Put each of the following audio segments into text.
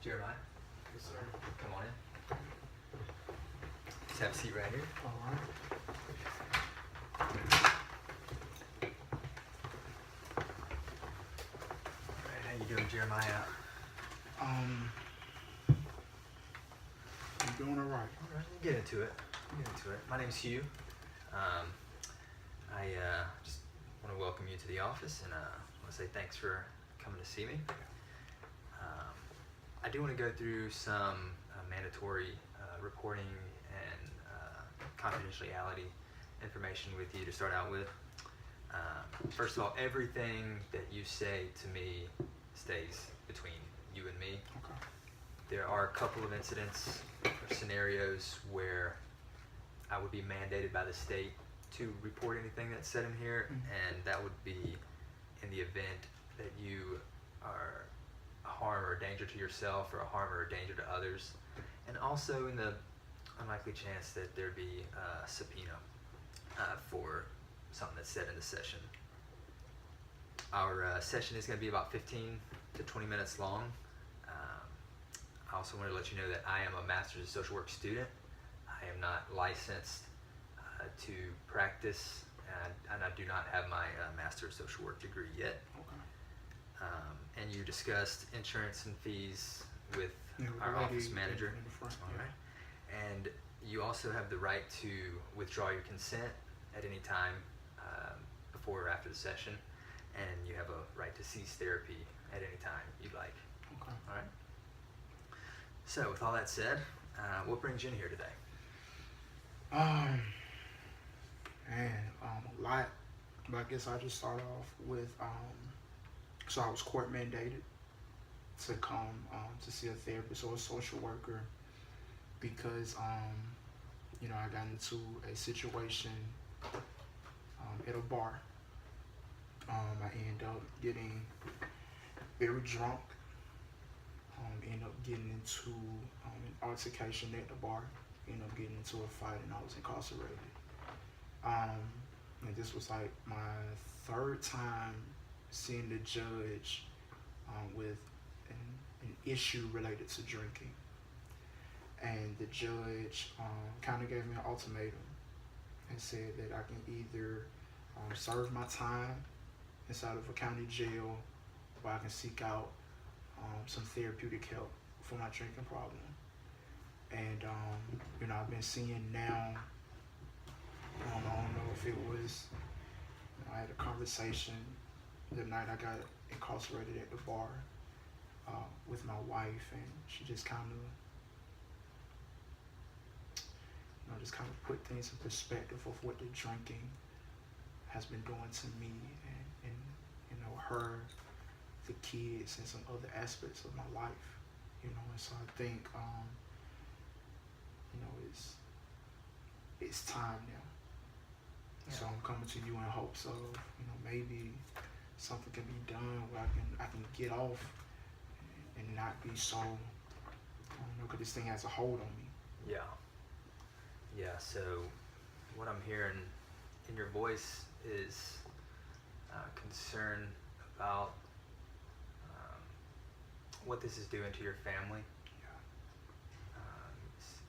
Jeremiah, Yes, sir. come on in. Just have a seat right here. All right. Alright, how you doing, Jeremiah? I'm doing all right. Alright, we'll get into it. My name's Hugh. I just want to welcome you to the office, and want to say thanks for coming to see me. I do want to go through some mandatory reporting and confidentiality information with you to start out with. First of all, everything that you say to me stays between you and me. Okay. There are a couple of incidents or scenarios where I would be mandated by the state to report anything that's said in here, and that would be in the event that you are a harm or a danger to yourself or a harm or a danger to others, and also in the unlikely chance that there be a subpoena for something that's said in the session. Our session is going to be about 15 to 20 minutes long. I also want to let you know that I am a Master's of Social Work student. I am not licensed to practice, and I do not have my Master of Social Work degree yet. Okay. And you discussed insurance and fees with Yeah, our the lady office manager. in the front, All yeah. right. And you also have the right to withdraw your consent at any time before or after the session, and you have a right to cease therapy at any time you'd like. Okay. All right. So, with all that said, what brings you in here today? Man, a lot. But I guess I'll just start off with, so I was court mandated to come to see a therapist or a social worker because, I got into a situation at a bar. I ended up getting very drunk, ended up getting into an altercation at the bar, ended up getting into a fight, and I was incarcerated. And this was like my third time seeing the judge with an issue related to drinking. And the judge kind of gave me an ultimatum and said that I can either serve my time inside of a county jail, or I can seek out some therapeutic help for my drinking problem. And I've been seeing now, I don't know if it was, I had a conversation the night I got incarcerated at the bar with my wife, and she just kind of put things in perspective of what the drinking has been doing to me and her, the kids, and some other aspects of my life, and so I think it's time now. Yeah. So I'm coming to you in hopes of maybe something can be done where I can get off and not be so, because this thing has a hold on me. Yeah, so what I'm hearing in your voice is concern about what this is doing to your family. Yeah.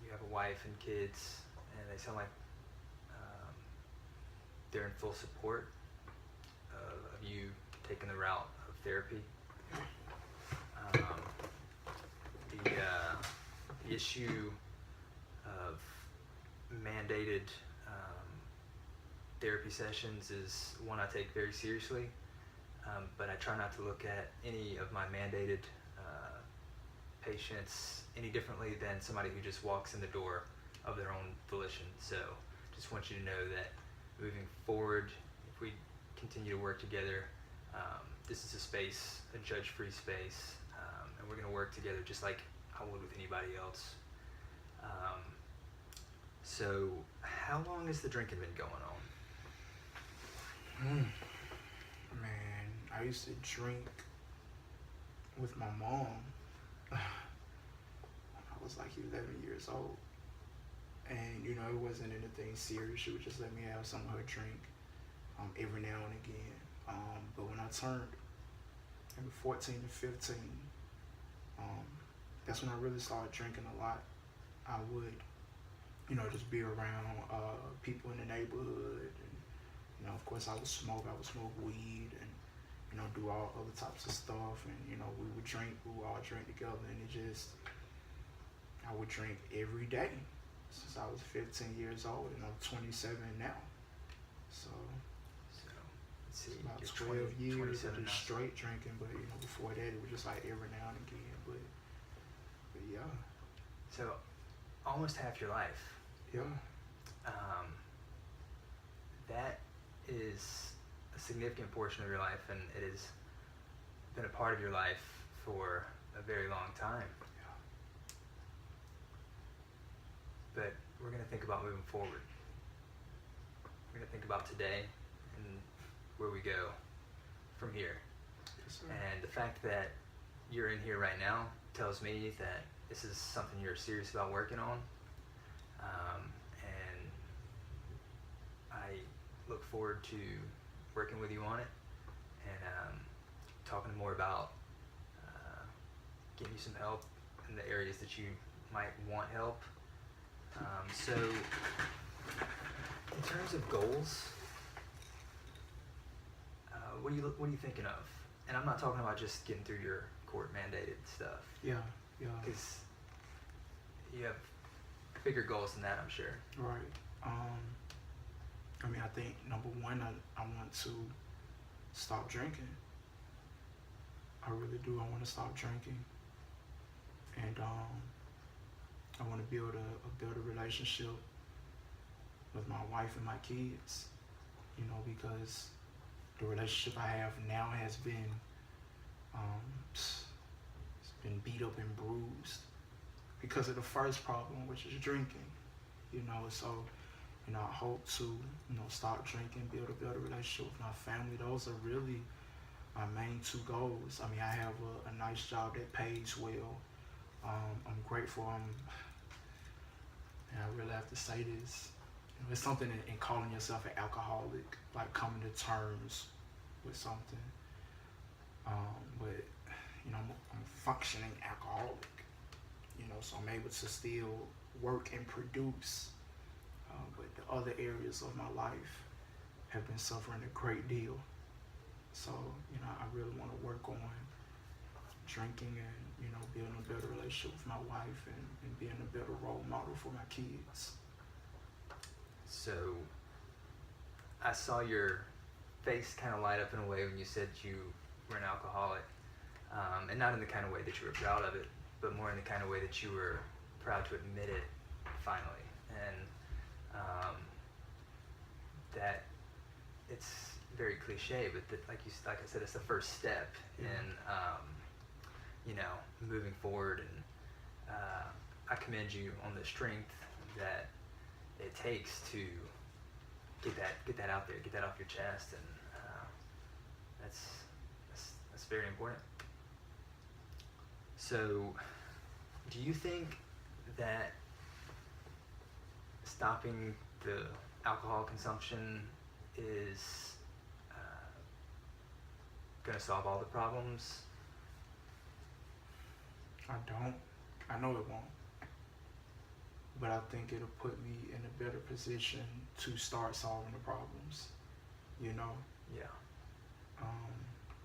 You have a wife and kids, and they sound like they're in full support of you taking the route of therapy. The issue of mandated therapy sessions is one I take very seriously, but I try not to look at any of my mandated patients any differently than somebody who just walks in the door of their own volition. So just want you to know that moving forward, if we continue to work together, this is a space, a judge-free space, and we're going to work together just like I would with anybody else. So how long has the drinking been going on? Man, I used to drink with my mom. I was like 11 years old. And, it wasn't anything serious. She would just let me have some of her drink every now and again. But when I turned maybe 14 to 15, that's when I really started drinking a lot. I would, you know, just be around people in the neighborhood, and you know, of course, I would smoke weed, and you know, do all other types of stuff, and you know, we would all drink together, and I would drink every day since I was 15 years old, and I'm 27 now. So let's see, about you're 12 years of 27 just now. straight drinking, but you know, before that, it was just like every now and again. But yeah, So almost half your life. yeah, That is a significant portion of your life, and it has been a part of your life for a very long time. yeah. But we're going to think about moving forward. We're going to think about today and where we go from here. Yes, sir. And the fact that you're in here right now tells me that this is something you're serious about working on. And I look forward to working with you on it and talking more about getting you some help in the areas that you might want help. So in terms of goals, what are you thinking of? And I'm not talking about just getting through your court mandated stuff, Yeah, because you have bigger goals than that, I'm sure. right. I mean, I think number one, I want to stop drinking. I really do. I want to stop drinking, and I want to build a better relationship with my wife and my kids. You know, because the relationship I have now has been it's been beat up and bruised because of the first problem, which is drinking. You know, so you know, I hope to, you know, stop drinking, build a better relationship with my family. Those are really my main two goals. I mean, I have a nice job that pays well. I'm grateful. And I really have to say this. You know, it's something in calling yourself an alcoholic, like coming to terms with something. But you know, I'm a functioning alcoholic. You know, so I'm able to still work and produce. But the other areas of my life have been suffering a great deal. So, you know, I really want to work on drinking and, you know, building a better relationship with my wife and being a better role model for my kids. So I saw your face kind of light up in a way when you said you were an alcoholic, and not in the kind of way that you were proud of it, but more in the kind of way that you were proud to admit it finally. And that it's very cliche, but that, like I said, it's the first step in you know, moving forward. And I commend you on the strength that it takes to get that out there, get that off your chest, and that's very important. So, do you think that stopping the alcohol consumption is going to solve all the problems? I don't. I know it won't. But I think it'll put me in a better position to start solving the problems. You know? Yeah.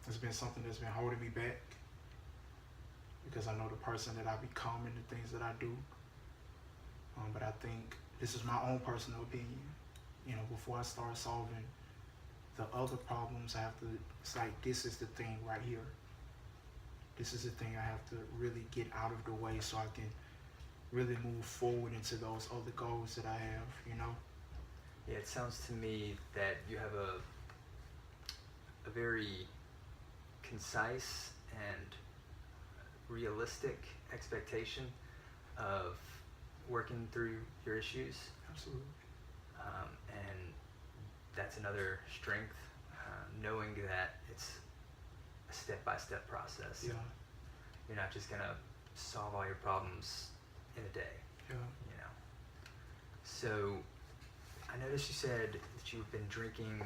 It's been something that's been holding me back because I know the person that I become and the things that I do. But I think this is my own personal opinion. You know, before I start solving the other problems, I have to, it's like, this is the thing right here. This is the thing I have to really get out of the way so I can really move forward into those other goals that I have, you know? Yeah, it sounds to me that you have a very concise and realistic expectation of working through your issues. Absolutely. And that's another strength, knowing that it's a step-by-step process. Yeah. You're not just gonna solve all your problems in a day. Yeah. You know. So, I noticed you said that you've been drinking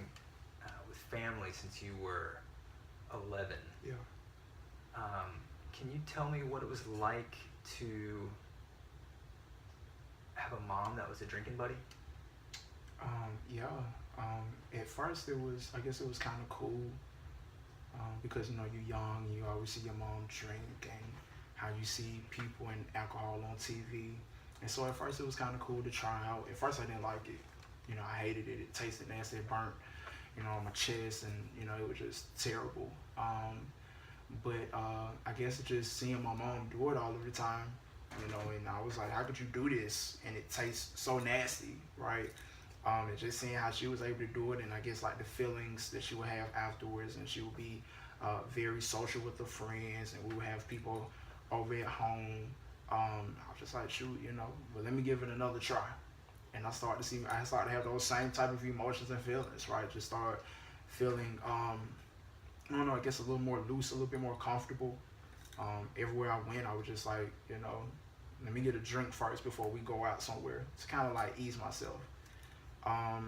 with family since you were 11. Yeah. Can can you tell me what it was like to have a mom that was a drinking buddy? Yeah. At first it was, I guess it was kind of cool, because, you know, you're young, you always see your mom drink and how you see people and alcohol on TV. And so at first it was kind of cool to try out. At first I didn't like it. You know, I hated it. It tasted nasty. It burnt, you know, on my chest, and, you know, it was just terrible. But I guess just seeing my mom do it all of the time, you know, and I was like, how could you do this? And it tastes so nasty, right? And just seeing how she was able to do it, and I guess like the feelings that she would have afterwards, and she would be very social with her friends, and we would have people over at home. I was just like, shoot, you know, but let me give it another try. And I started to have those same type of emotions and feelings, right? Just start feeling, I don't know, I guess a little more loose, a little bit more comfortable. Everywhere I went, I was just like, you know, let me get a drink first before we go out somewhere. It's kind of like ease myself. I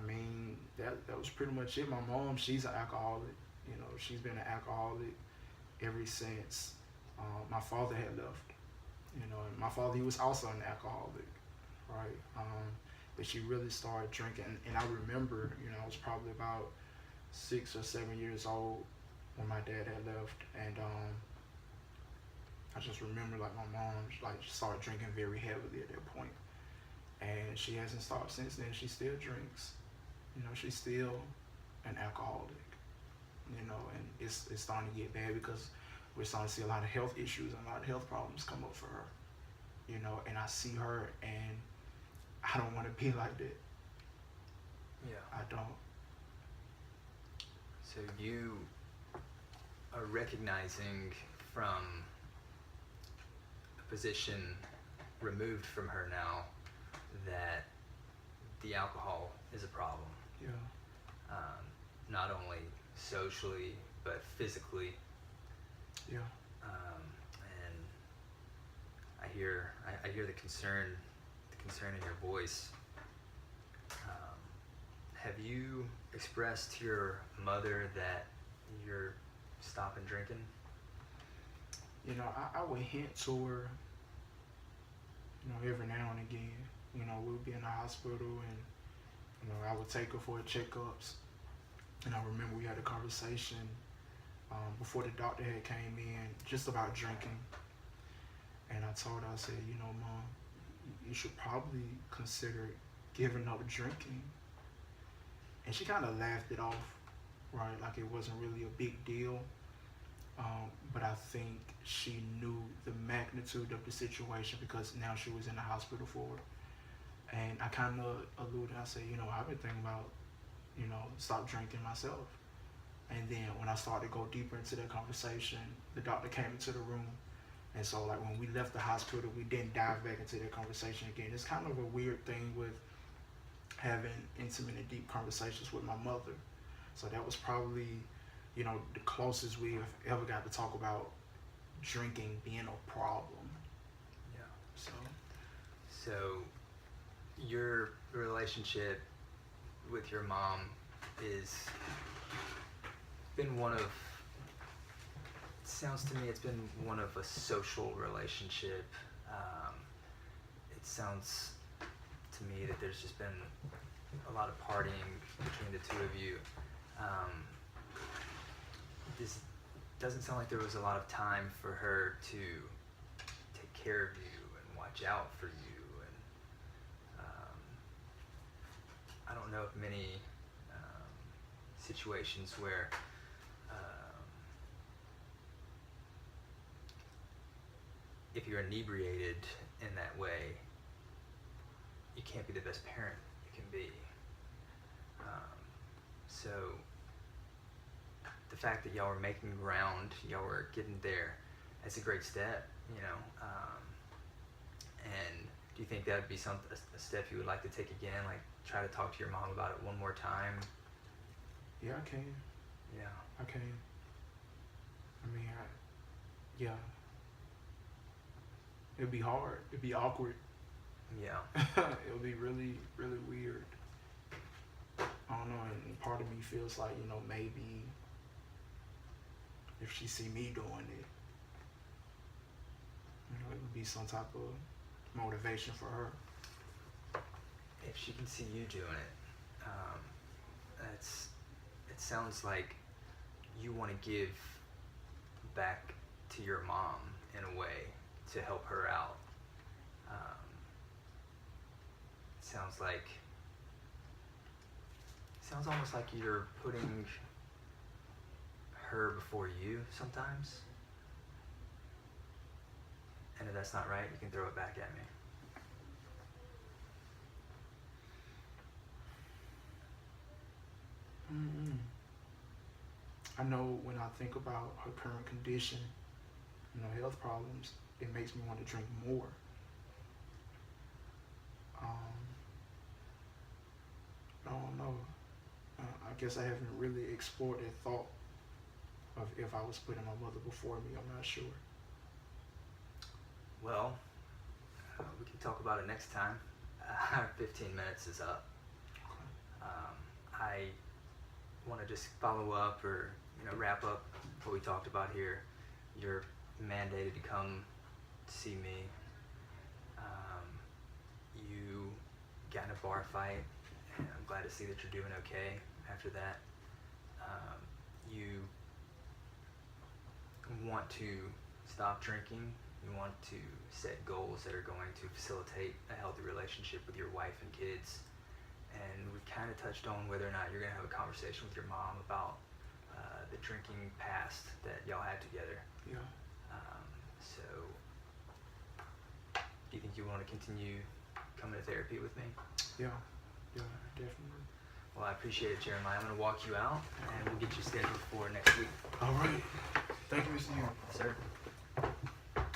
mean, that was pretty much it. My mom, she's an alcoholic. You know, she's been an alcoholic ever since my father had left. You know, and my father, he was also an alcoholic, right? But she really started drinking. And I remember, you know, I was probably about 6 or 7 years old when my dad had left. And I just remember, like, my mom, like, started drinking very heavily at that point. And she hasn't stopped since then. She still drinks. You know, she's still an alcoholic. You know, and it's starting to get bad because we're starting to see a lot of health issues and a lot of health problems come up for her. You know, and I see her, and I don't want to be like that. Yeah. I don't. So you are recognizing from a position removed from her now that the alcohol is a problem. Yeah. Not only socially, but physically. Yeah. And I hear the concern in your voice. Have you expressed to your mother that you're stopping drinking? You know, I would hint to her, you know, every now and again. You know, we'll be in the hospital, and, you know, I would take her for checkups. And I remember we had a conversation before the doctor had came in just about drinking. And I told her, I said, you know, Mom, you should probably consider giving up drinking. And she kind of laughed it off, right? Like it wasn't really a big deal. But I think she knew the magnitude of the situation because now she was in the hospital for it. And I kind of alluded, I said, you know, I've been thinking about, you know, stop drinking myself. And then when I started to go deeper into that conversation, the doctor came into the room. And so, like, when we left the hospital, we didn't dive back into that conversation again. It's kind of a weird thing with having intimate and deep conversations with my mother. So that was probably, you know, the closest we have ever got to talk about drinking being a problem. Yeah. So your relationship with your mom is been one of, it sounds to me it's been one of a social relationship. It sounds to me that there's just been a lot of partying between the two of you. This doesn't sound like there was a lot of time for her to take care of you and watch out for you. And I don't know of many situations where if you're inebriated in that way, you can't be the best parent you can be. So the fact that y'all were making ground, y'all were getting there, that's a great step, you know. And do you think that would be a step you would like to take again, like try to talk to your mom about it one more time? Yeah, I can. Yeah. I can. I mean, yeah. It'd be hard. It'd be awkward. Yeah. It'll be really, really weird. I don't know, and part of me feels like, you know, maybe if she see me doing it, you know, it would be some type of motivation for her. If she can see you doing it, it sounds like you want to give back to your mom in a way to help her out. Sounds almost like you're putting her before you sometimes. And if that's not right, you can throw it back at me. I know when I think about her current condition, you know, health problems, it makes me want to drink more. I don't know. I guess I haven't really explored that thought of if I was putting my mother before me. I'm not sure. Well, we can talk about it next time. Our 15 minutes is up. I want to just follow up or wrap up what we talked about here. You're mandated to come see me. You got in a bar fight, and I'm glad to see that you're doing okay after that. You want to stop drinking. You want to set goals that are going to facilitate a healthy relationship with your wife and kids. And we kind of touched on whether or not you're going to have a conversation with your mom about the drinking past that y'all had together. Yeah. So, do you think you want to continue coming to therapy with me? Yeah, definitely. Well, I appreciate it, Jeremiah. I'm going to walk you out, and we'll get you scheduled for next week. All right. Thank you, Mr. Young. Sir.